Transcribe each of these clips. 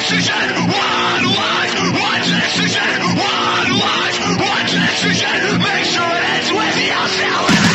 decision, one life, one decision, one life, one decision. Make sure it ends with you still living.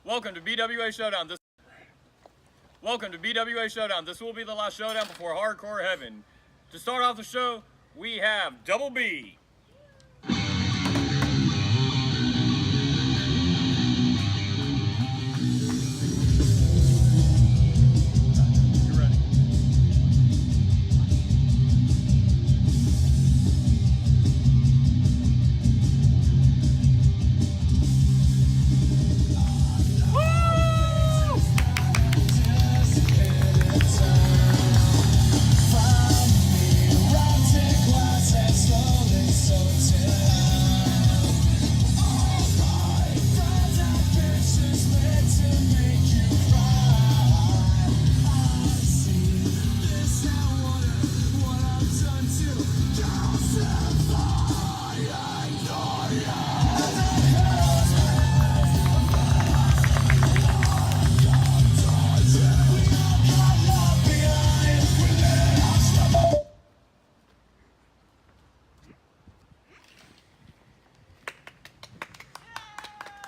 Welcome to BWA Showdown. Welcome to BWA Showdown. This will be the last showdown before Hardcore Heaven. To start off the show, we have Double B.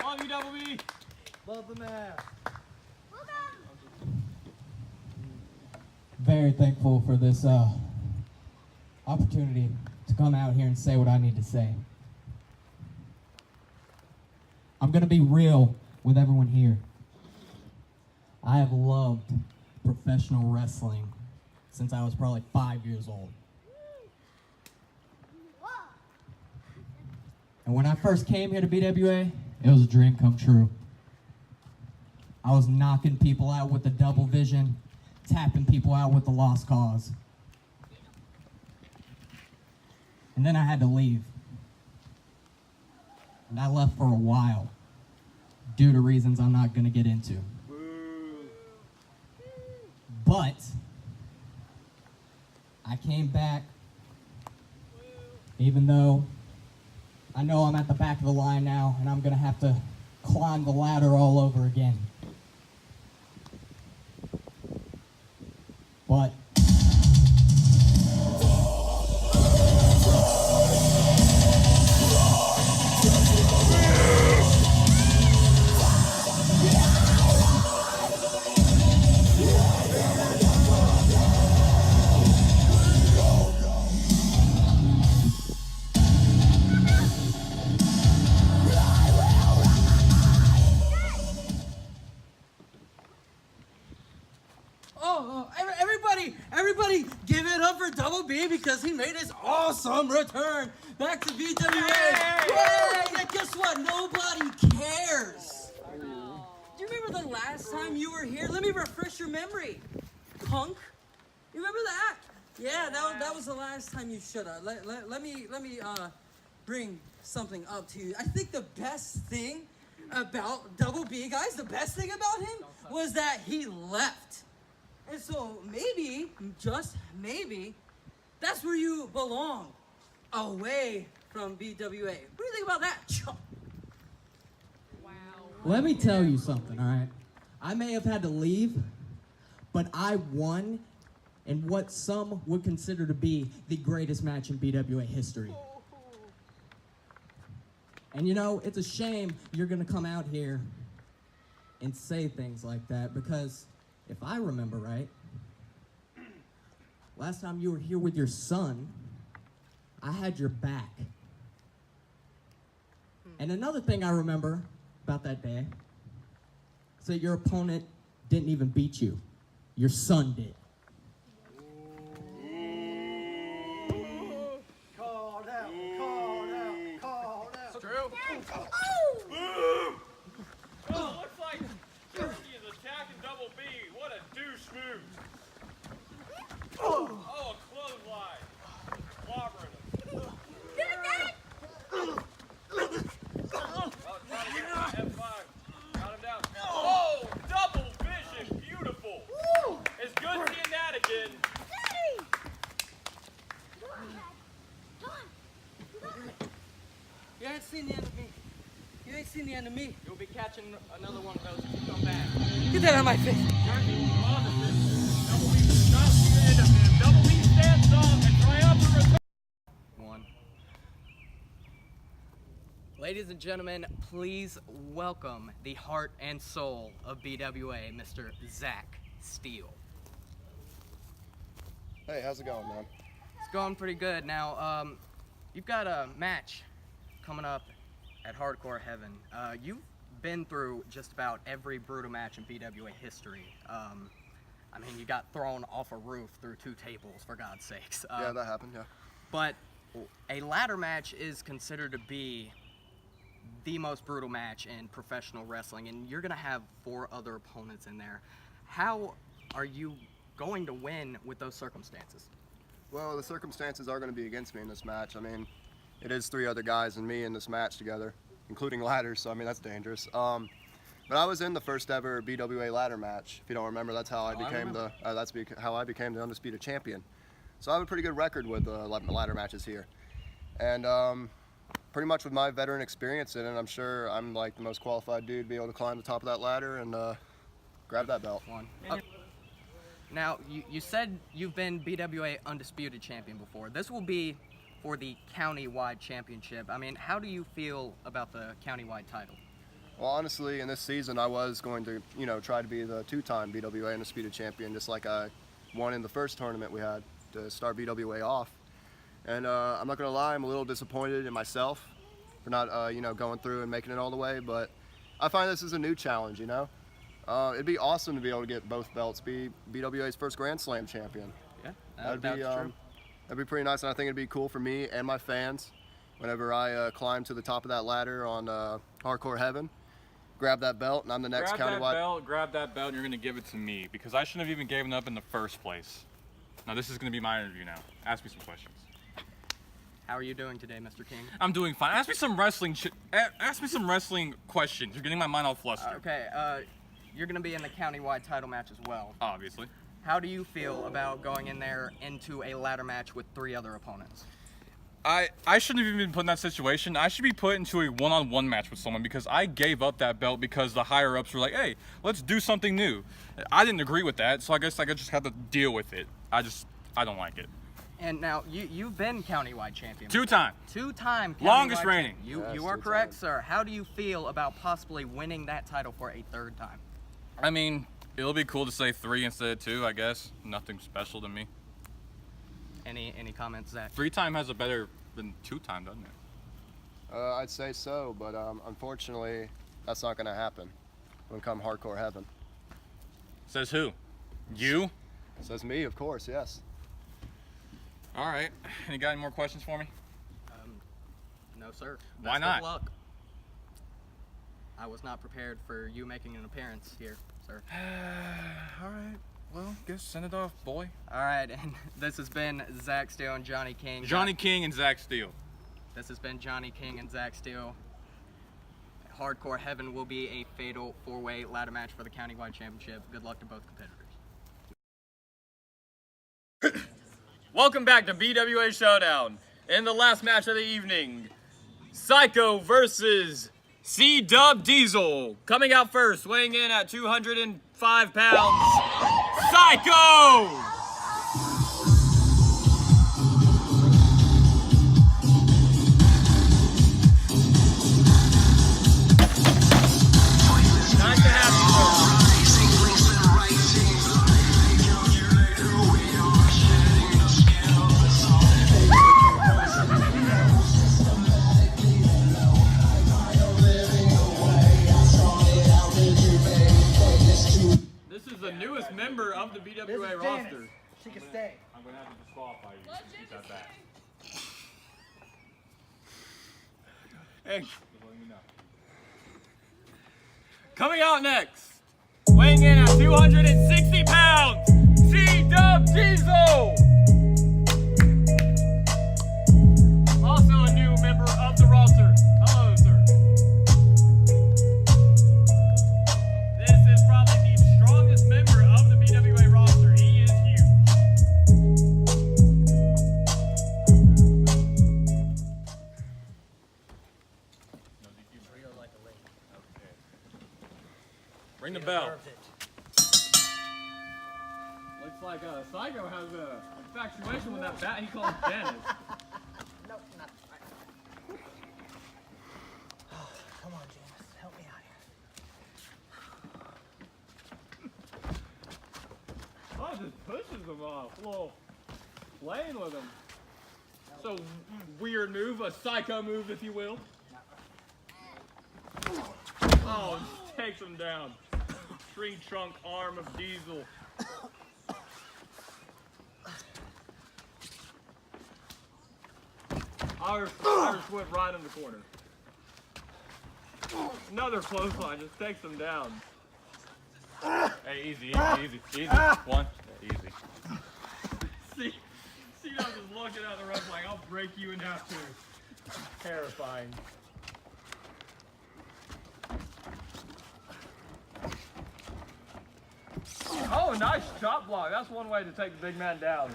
Love you, Double B. Love the man. Very thankful for this opportunity to come out here and say what I need to say. I'm going to be real with everyone here. I have loved professional wrestling since I was probably 5 years old. And when I first came here to BWA, it was a dream come true. I was knocking people out with the double vision, tapping people out with the lost cause. And then I had to leave. And I left for a while, due to reasons I'm not going to get into. But I came back, even though I know I'm at the back of the line now, and I'm going to have to climb the ladder all over again. But everybody give it up for Double B because he made his awesome return back to BWA. Yay! And guess what? Nobody cares. Do you remember the last time you were here? Let me refresh your memory. Punk? You remember that? Yeah, that was the last time you should have. Let me bring something up to you. I think the best thing about Double B, guys, the best thing about him was that he left. And so maybe, just maybe, that's where you belong, away from BWA. What do you think about that, Chuck? let me tell you something, all right? I may have had to leave, but I won in what some would consider to be the greatest match in BWA history. And you know, it's a shame you're gonna come out here and say things like that, because if I remember right, last time you were here with your son, I had your back. And another thing I remember about that day is that your opponent didn't even beat you. Your son did. Called out, called out, called out. True. Oh, looks like Turkey is attacking Double B. What a douche move. Oh, a clothesline. Clobbering him. Oh, trying to get him F5. Got him down. Oh, double vision. Beautiful. It's good seeing that again. You ain't seen the end of me. You ain't seen the end of me. You'll be catching another one of those if you come back. Get that out of my face. Turkey positive. Double B stops the end of him. Double B stands up and triumphant return. One. Ladies and gentlemen, please welcome the heart and soul of BWA, Mr. Zach Steele. Hey, how's it going, man? It's going pretty good. Now, you've got a match coming up at Hardcore Heaven. You've been through just about every brutal match in BWA history. I mean, you got thrown off a roof through 2 tables, for God's sakes. Yeah, that happened, yeah. But a ladder match is considered to be the most brutal match in professional wrestling, and you're going to have 4 other opponents in there. How are you going to win with those circumstances? Well, the circumstances are going to be against me in this match. I mean, it is 3 other guys and me in this match together, including ladders, so I mean, that's dangerous. But I was in the first ever BWA ladder match. If you don't remember, that's how I became how I became the undisputed champion. So I have a pretty good record with ladder matches here. And pretty much with my veteran experience in it, I'm sure I'm like the most qualified dude to be able to climb the top of that ladder and grab that belt. Now, you said you've been BWA undisputed champion before. This will be for the county-wide championship. I mean, how do you feel about the county-wide title? Well, honestly, in this season, I was going to, try to be the 2-time BWA undisputed champion, just like I won in the first tournament we had to start BWA off. And I'm not going to lie, I'm a little disappointed in myself for not, going through and making it all the way. But I find this is a new challenge, It'd be awesome to be able to get both belts, be BWA's first Grand Slam champion. Yeah, That'd that's true. That'd be pretty nice, and I think it'd be cool for me and my fans whenever I climb to the top of that ladder on Hardcore Heaven, grab that belt, and I'm the next countywide. Grab that belt, and you're going to give it to me, because I shouldn't have even given up in the first place. Now, this is going to be my interview now. Ask me some questions. How are you doing today, Mr. King? I'm doing fine. Ask me some wrestling questions. You're getting my mind all flustered. Okay, you're going to be in the county-wide title match as well. Obviously. How do you feel about going in there into a ladder match with 3 other opponents? I shouldn't have even been put in that situation. I should be put into a one-on-one match with someone, because I gave up that belt because the higher-ups were like, hey, let's do something new. I didn't agree with that, so I guess I just had to deal with it. I don't like it. And now, you've been county-wide champion. 2-time. 2-time countywide Longest reigning. You Yes, are 2 correct, times. sir. How do you feel about possibly winning that title for a 3rd time? I mean, it'll be cool to say 3 instead of 2, I guess. Nothing special to me. Any comments, Zach? 3-time has a better than 2-time, doesn't it? I'd say so, but unfortunately, that's not going to happen when come Hardcore Heaven. Says who? You? Says me, of course, yes. All right. You got any more questions for me? No, sir. Why Best not? of luck. I was not prepared for you making an appearance here, sir. All right. Well, guess send it off, boy. All right, and this has been Zach Steele and Johnny King. Johnny King and Zach Steele. This has been Johnny King and Zach Steele. Hardcore Heaven will be a fatal 4-way ladder match for the countywide championship. Good luck to both competitors. Welcome back to BWA Showdown. In the last match of the evening, Psycho versus C-Dub Diesel. Coming out first, weighing in at 205 pounds, Psycho! Nice to have you, sir. This is the newest member of the BWA roster. She can stay. I'm gonna have to disqualify you. Keep that back. Hey, Just letting you know. coming out next, weighing in at 260 pounds, C-Dub Diesel. Also a new member of the roster. Hello, sir. This is probably the strongest member of the BWA roster. He is huge. Ring the bell. Looks like Psycho has a infatuation with that bat he calls Dennis. No, not. Oh, come on, Janice. Help me out here. Oh, just pushes him off. A little playing with him. So weird move, a psycho move, if you will. Oh, just takes him down. Tree trunk arm of Diesel. Irish whip right in the corner. Another clothesline just takes him down. Hey, easy. One. Easy. See, I'm just looking at the ref like, I'll break you in half too. Terrifying. Oh, nice chop block. That's one way to take the big man down.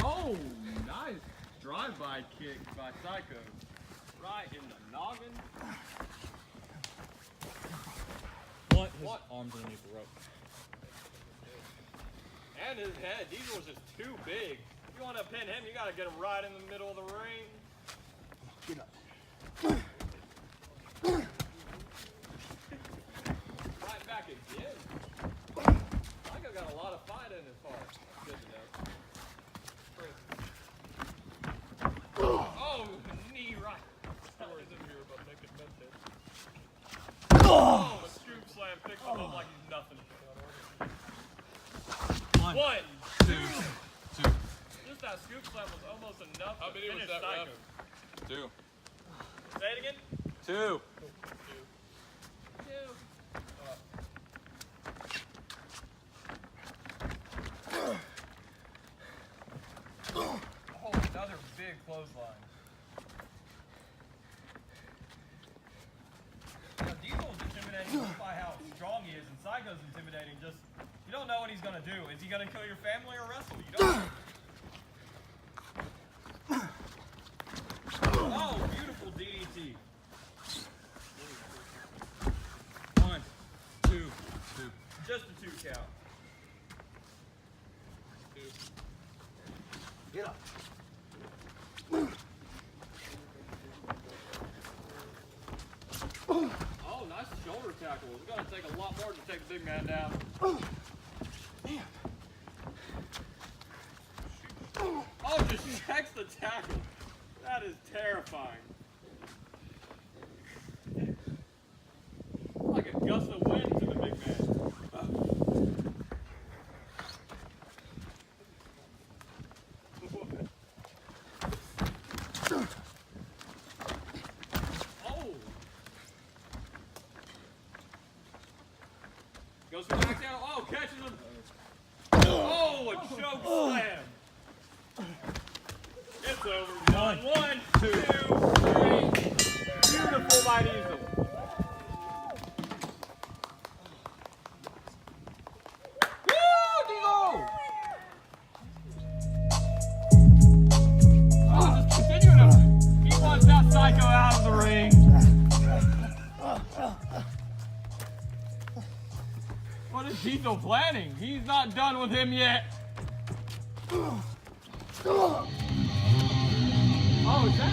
Oh, nice drive-by kick by Psycho. Right in the noggin. What? Arms underneath the rope. And his head. Diesel was just too big. If you want to pin him, you got to get him right in the middle of the ring. Get up. Right back again. Psycho got a lot of fight in his heart. Good to know. Oh, knee right. Sorry, I'm here about making mention. Oh, a scoop slam picks him up like he's nothing. One, two. Just that scoop slam was almost enough to finish Psycho. 2. Say it again. 2. Oh, another big clothesline. Now, Diesel's intimidating just by how strong he is, and Psycho's intimidating just, you don't know what he's going to do. Is he going to kill your family or wrestle? You don't know. Oh, beautiful DDT. 1, 2. Just a 2 count. Get up. Oh, nice shoulder tackle. It's going to take a lot more to take the big man down. Oh, just checks the tackle. That is terrifying. Like a gust of wind to the big man. Oh! Goes for the back down. Oh, catches him. Oh, a choke slam. It's over. One, 2, 3. Beautiful by Diesel. Woo, Diesel! Diesel planning. He's not done with him yet. Oh, is that?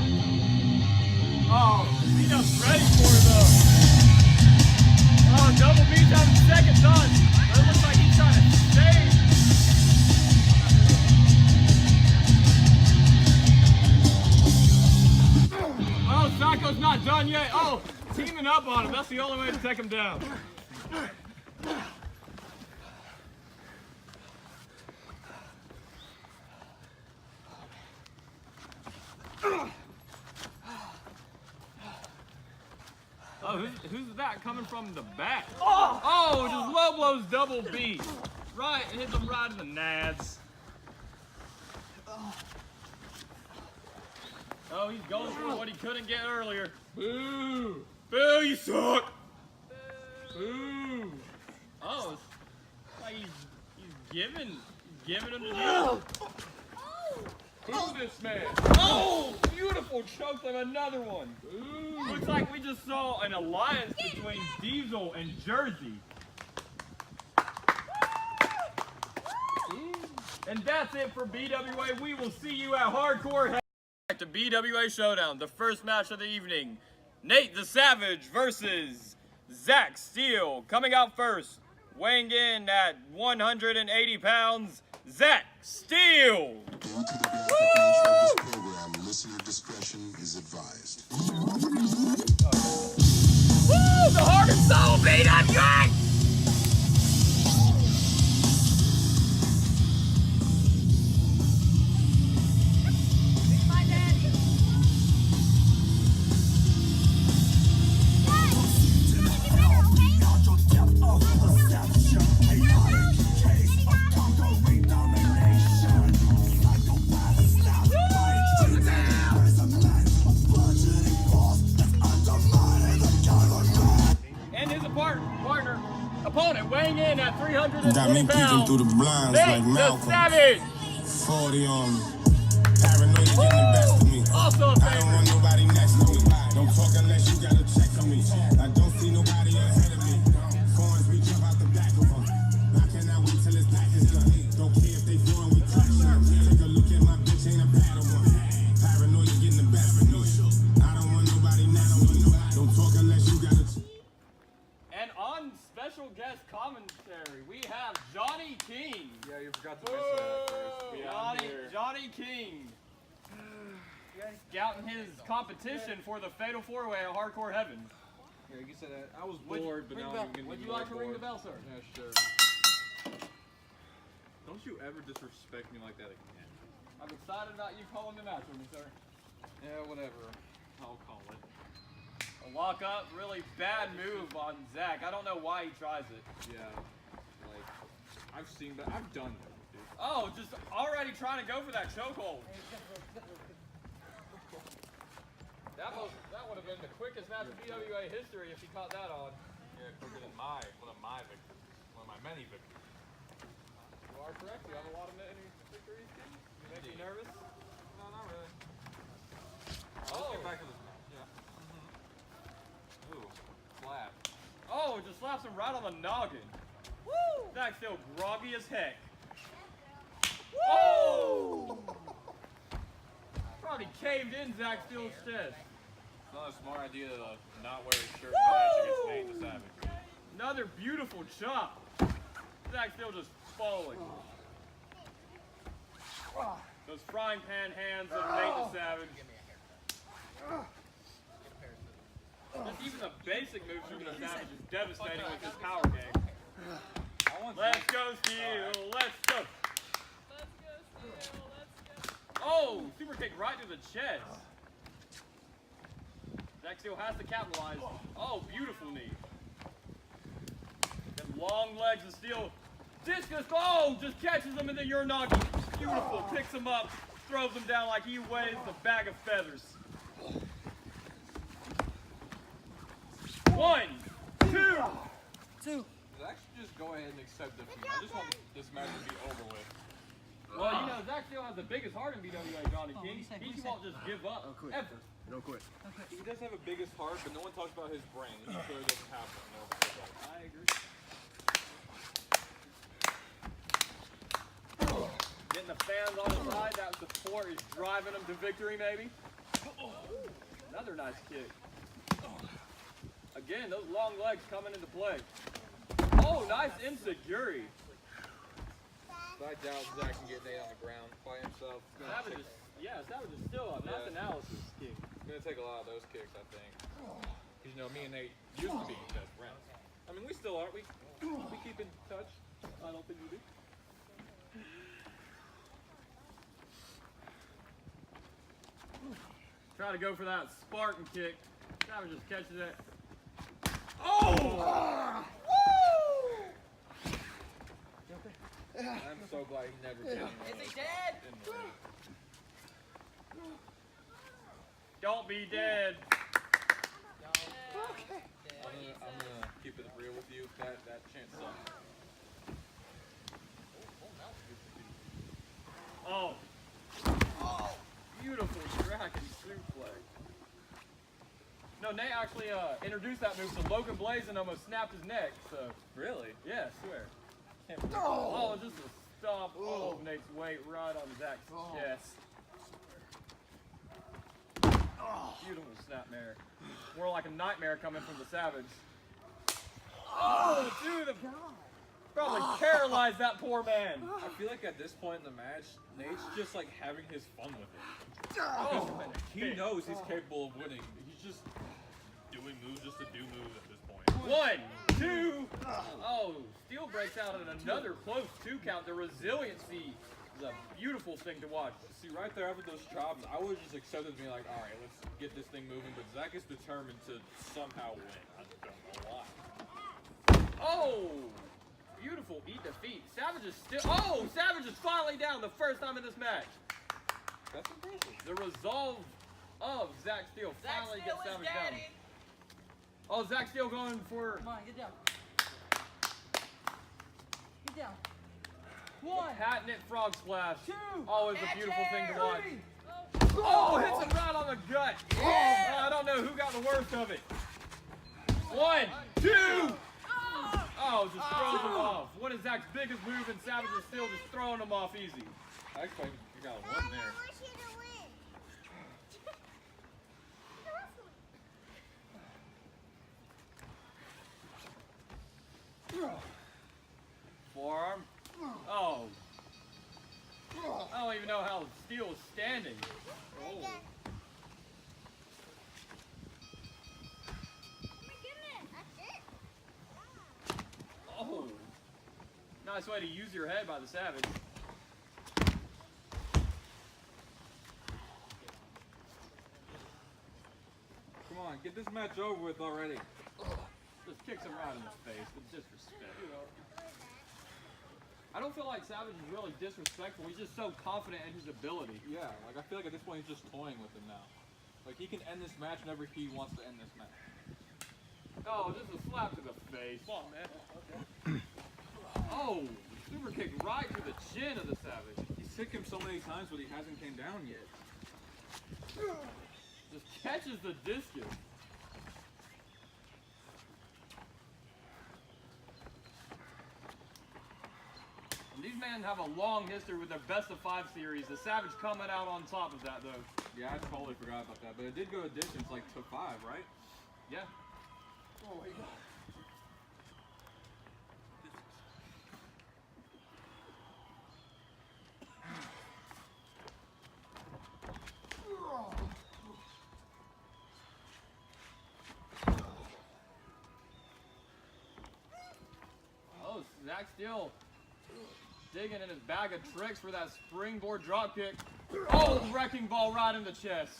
Oh, B-Dub's ready for it though. Oh, double beat down the second touch. It looks like he's trying to save. Oh, Psycho's not done yet. Oh, teaming up on him. That's the only way to take him down. Oh, who's that coming from the back? Oh, just low blows double beat. Right, hits him right in the nads. Oh, he's going for what he couldn't get earlier. Boo! Boo, you suck! Boo! Oh, it's like he's giving him the deal. Boo this man. Oh, beautiful choke on another one. Ooh. Looks like we just saw an alliance between Diesel and Jersey. And that's it for BWA. We will see you at Hardcore. Back to BWA Showdown, the first match of the evening. Nate the Savage versus Zach Steele. Coming out first, weighing in at 180 pounds, Zach Steele. Due to the graphic nature of this program, listener discretion is advised. Woo! The heart and soul BWA! Opponent weighing in at 320 Got me peeking pounds. through the blinds Nate like the Malcolm. Savage. 40 on me. Paranoia getting the best of me. Also a I don't favorite. want nobody next to me. Don't talk unless you got a check for me. I don't see nobody ahead of me. Foreigns, we jump out the back of them. I cannot wait till it's back is done. Don't care if they foreign, we clash them. Take a look at my bitch, ain't a bad one. Paranoia getting the best of me. I don't want nobody next to me. Don't talk unless you got a check. And on special guest commentary, we have Johnny King. Yeah, you forgot to mention that first. Johnny King. Scouting his competition for the Fatal 4-Way at Hardcore Heaven. Yeah, you said that. I was bored, but now I'm getting Would you more like to ring the bored. bell, sir? Yeah, sure. Don't you ever disrespect me like that again. I'm excited about you calling the match with me, sir. Yeah, whatever. I'll call it. A lock up, really bad move on Zach. I don't know why he tries it. Yeah. Like, I've seen that. I've done that, dude. Oh, just already trying to go for that chokehold. That would have been the quickest match in BWA history if he caught that on. Yeah, quicker than one of my victories. One of my many victories. You are correct. You have a lot of many victories, King. You make you nervous? No, not really. Oh. Let's get back to this match. Yeah. Ooh, slap. Oh, just slaps him right on the noggin. Woo! Zach's still groggy as heck. Woo! Probably caved in Zach Steele's chest. It's not a smart idea to not wear a shirt in the match against Nate the Savage. Another beautiful chop. Zach Steele just falling. Those frying pan hands of Nate the Savage. Just even the basic moves from the Savage is devastating with his power game. Let's go, Steele. Let's go. Oh, super kick right to the chest. Zach Steele has to capitalize. Oh, beautiful knee. Them long legs of Steele. Discus, oh, just catches him and then you're knocking. Beautiful, picks him up, throws him down like he weighs a bag of feathers. 1, 2. I should just go ahead and accept defeat. I just want this match to be over with. Well, you know, Zach Steele has the biggest heart in BWA, Johnny King. He won't just give up, ever. Don't quit. He does have a biggest heart, but no one talks about his brain. He clearly doesn't have one. No, I agree. Getting the fans on his side. That support is driving him to victory, maybe. Another nice kick. Again, those long legs coming into play. Oh, nice insecurity. I doubt Zach can get Nate on the ground by himself. Savage is still up. Nice analysis kick. It's going to take a lot of those kicks, I think. Because, you know, me and Nate used to be best friends. I mean, we still are. We keep in touch. I don't think you do. Try to go for that Spartan kick. Savage just catches it. Oh! I'm so glad he never did. Is he dead? Don't be dead. I'm gonna keep it real with you. That chance sucked. Oh. Beautiful dragon suplex. No, Nate actually introduced that move to Logan Blaze and almost snapped his neck. So Really? yeah, I swear. Oh, just a stomp of Nate's weight right on Zach's chest. Beautiful snapmare. More like a nightmare coming from the Savage. Oh, dude, probably paralyzed that poor man. I feel like at this point in the match, Nate's just like having his fun with it. Oh, He knows he's capable of winning. He's just doing moves just to do moves at this point. 1, 2. Oh, Steel breaks out at another close 2 count. The resiliency is a beautiful thing to watch. See, right there after those chops, I would have just accepted me like, all right, let's get this thing moving. But Zach is determined to somehow win. I don't know why. Oh, beautiful eat defeat. Savage is still. Oh, Savage is finally down the first time in this match. That's impressive. The resolve of Zach Steele finally gets Savage down. Oh, Zach Steele going for. Come on, get down. Get down. 1, Patented frog splash. 2. Always a beautiful thing to watch. 3. Oh, hits him right on the gut. Oh, I don't know who got the worst of it. 1, 2. Oh, just throws him off. One of Zach's biggest moves, and Savage is still just throwing him off easy. I expected you got one there. Forearm. Oh. I don't even know how Steele is standing. Oh. Oh. Nice way to use your head by the Savage. Come on, get this match over with already. Just kicks him right in the face with disrespect. I don't feel like Savage is really disrespectful. He's just so confident in his ability. Yeah, like I feel like at this point he's just toying with him now. Like he can end this match whenever he wants to end this match. Oh, just a slap to the face. Come on, man. Okay. Oh, super kick right to the chin of the Savage. He's hit him so many times, but he hasn't came down yet. Just catches the discus. And these men have a long history with their best of 5 series. The Savage coming out on top of that, though. Yeah, I totally forgot about that, but it did go a distance, like to 5, right? Yeah. Oh my God. Oh, Zach Steele digging in his bag of tricks for that springboard drop kick. Oh, wrecking ball right in the chest.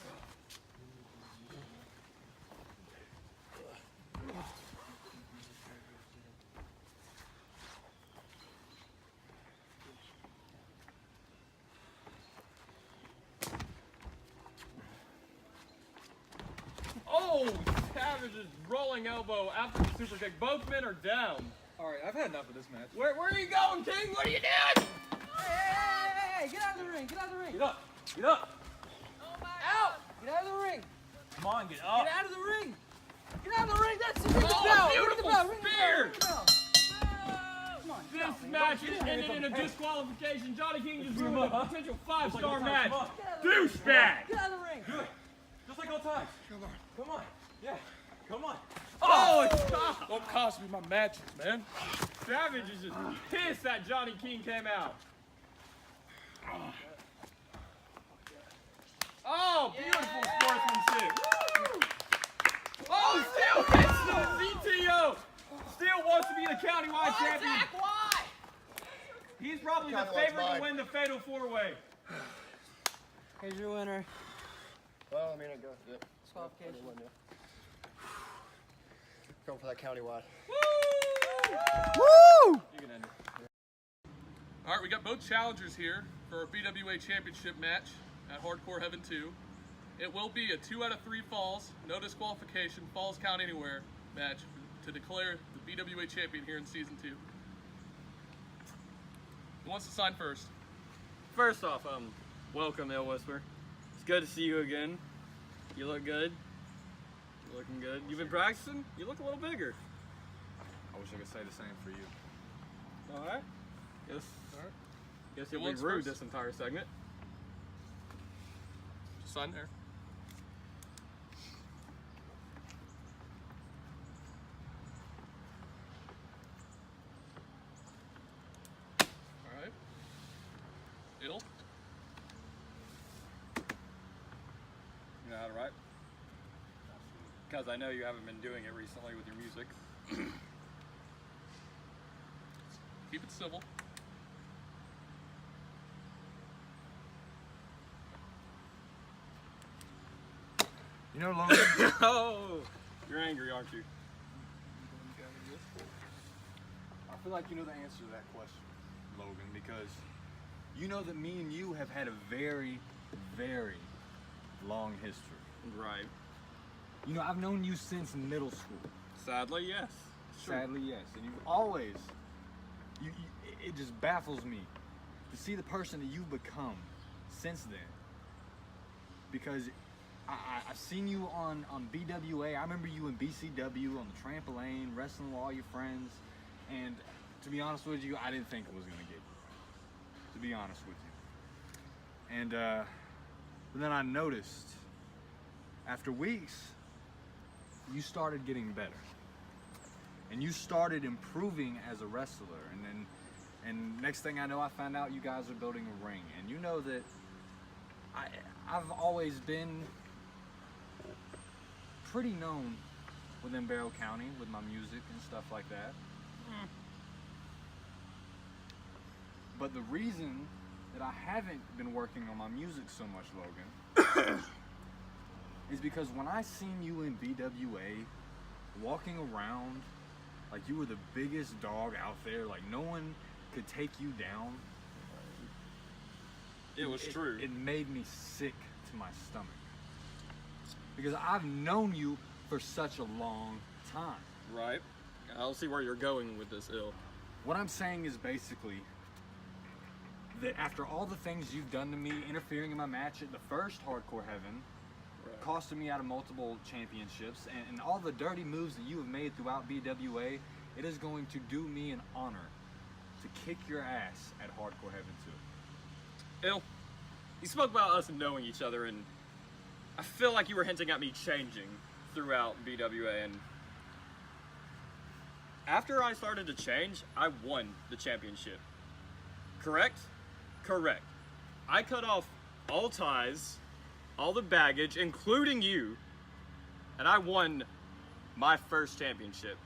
Oh, Savage's rolling elbow after the super kick. Both men are down. All right, I've had enough of this match. Where are you going, King? What are you doing? Hey, get out of the ring, get out of the ring. Get up! Get up! Out! Get out of the ring. Come on, get up! Get out of the ring. Get out of the ring. That's the ring the Oh, bell. beautiful Ring the bell. Ring the bell. spear. Ring the bell. Come on. Big This match is ended in a disqualification. Johnny King just ruined a potential 5-star match. Douchebag! Get out of the ring. Do it. Just like old times. Come on. Yeah. Come on. Oh, stop! Don't cost me my matches, man. Savage is just pissed that Johnny King came out. Oh, beautiful sportsmanship. Woo! Oh, still gets the VTO. Still wants to be the countywide champion. Zach, why? He's probably the Countywide favorite mine. to win the Fatal 4-Way. Here's your winner. Well, I mean, I go. Yep. Disqualification. Going for that countywide. You can end it. All right, we got both challengers here for our BWA Championship match at Hardcore Heaven 2. It will be a 2 out of 3 falls, no disqualification, falls count anywhere match to declare the BWA champion here in Season 2. Who wants to sign first? First off, welcome, Il Whisper. It's good to see you again. You look good. You're looking good. You've been practicing? You look a little bigger. I wish I could say the same for you. All right. Yes. All right. Guess Who you'll be wants rude first? this entire segment. Just sign there. All right. It'll. You know how to write? Because I know you haven't been doing it recently with your music. Keep it civil. You know, Logan, Oh, you're angry, aren't you? I feel like you know the answer to that question, Logan, because you know that me and you have had a very, very long history. Right. You know, I've known you since middle school. Sadly, yes. Sadly, yes. And you've always, it just baffles me to see the person that you've become since then. Because I've seen you on BWA. I remember you in BCW on the trampoline, wrestling with all your friends. And to be honest with you, I didn't think it was going to get you. To be honest with you. And but then I noticed, after weeks, you started getting better. And you started improving as a wrestler. And next thing I know, I found out you guys are building a ring. And you know that I've always been pretty known within Barrow County with my music and stuff like that. But the reason that I haven't been working on my music so much, Logan, is because when I seen you in BWA walking around like you were the biggest dog out there, like no one could take you down. It was true. It made me sick to my stomach. Because I've known you for such a long time. Right. I don't see where you're going with this, Il. What I'm saying is basically that after all the things you've done to me, interfering in my match at the first Hardcore Heaven, Right. costing me out of multiple championships, and all the dirty moves that you have made throughout BWA, it is going to do me an honor to kick your ass at Hardcore Heaven 2. Il, you spoke about us knowing each other, and I feel like you were hinting at me changing throughout BWA, and after I started to change, I won the championship. Correct? Correct. I cut off all ties, all the baggage, including you, and I won my first championship.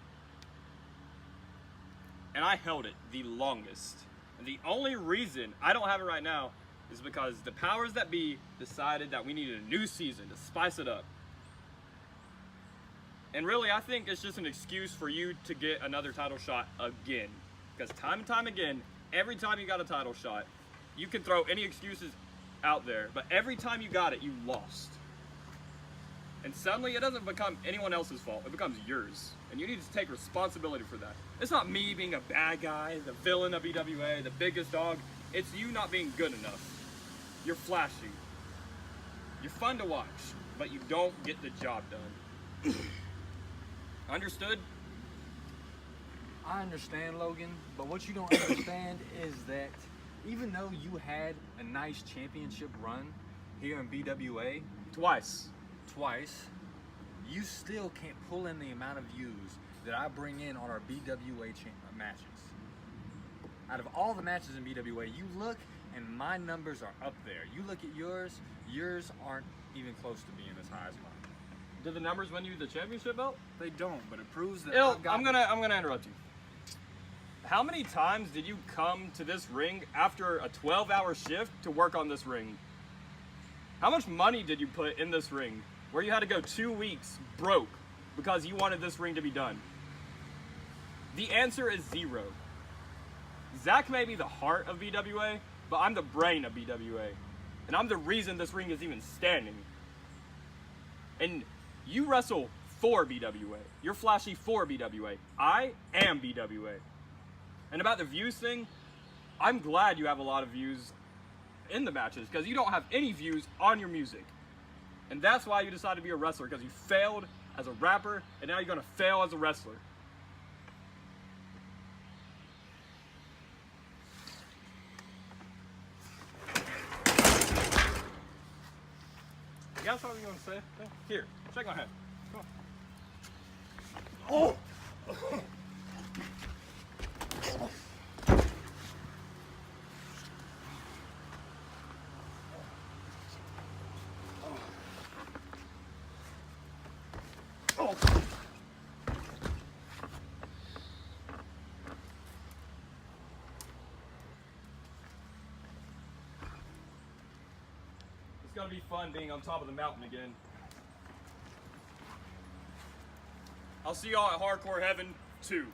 And I held it the longest. And the only reason I don't have it right now is because the powers that be decided that we needed a new season to spice it up. And really, I think it's just an excuse for you to get another title shot again. Because time and time again, every time you got a title shot, you can throw any excuses out there, but every time you got it, you lost. And suddenly, it doesn't become anyone else's fault. It becomes yours. And you need to take responsibility for that. It's not me being a bad guy, the villain of BWA, the biggest dog. It's you not being good enough. You're flashy. You're fun to watch, but you don't get the job done. Understood? I understand, Logan, but what you don't understand is that even though you had a nice championship run here in BWA Twice. twice, you still can't pull in the amount of views that I bring in on our BWA matches. Out of all the matches in BWA, you look and my numbers are up there. You look at yours aren't even close to being as high as mine. Did the numbers win you the championship belt? They don't, but it proves that Ill, I've got I'm gonna interrupt you. How many times did you come to this ring after a 12-hour shift to work on this ring? How much money did you put in this ring where you had to go 2 weeks broke because you wanted this ring to be done? The answer is zero. Zach may be the heart of BWA, but I'm the brain of BWA. And I'm the reason this ring is even standing. And you wrestle for BWA. You're flashy for BWA. I am BWA. And about the views thing, I'm glad you have a lot of views in the matches because you don't have any views on your music. And that's why you decided to be a wrestler, because you failed as a rapper and now you're gonna fail as a wrestler. You got something you want to say? Here, shake my hand. Come on. Oh! It's gonna be fun being on top of the mountain again. I'll see y'all at Hardcore Heaven 2.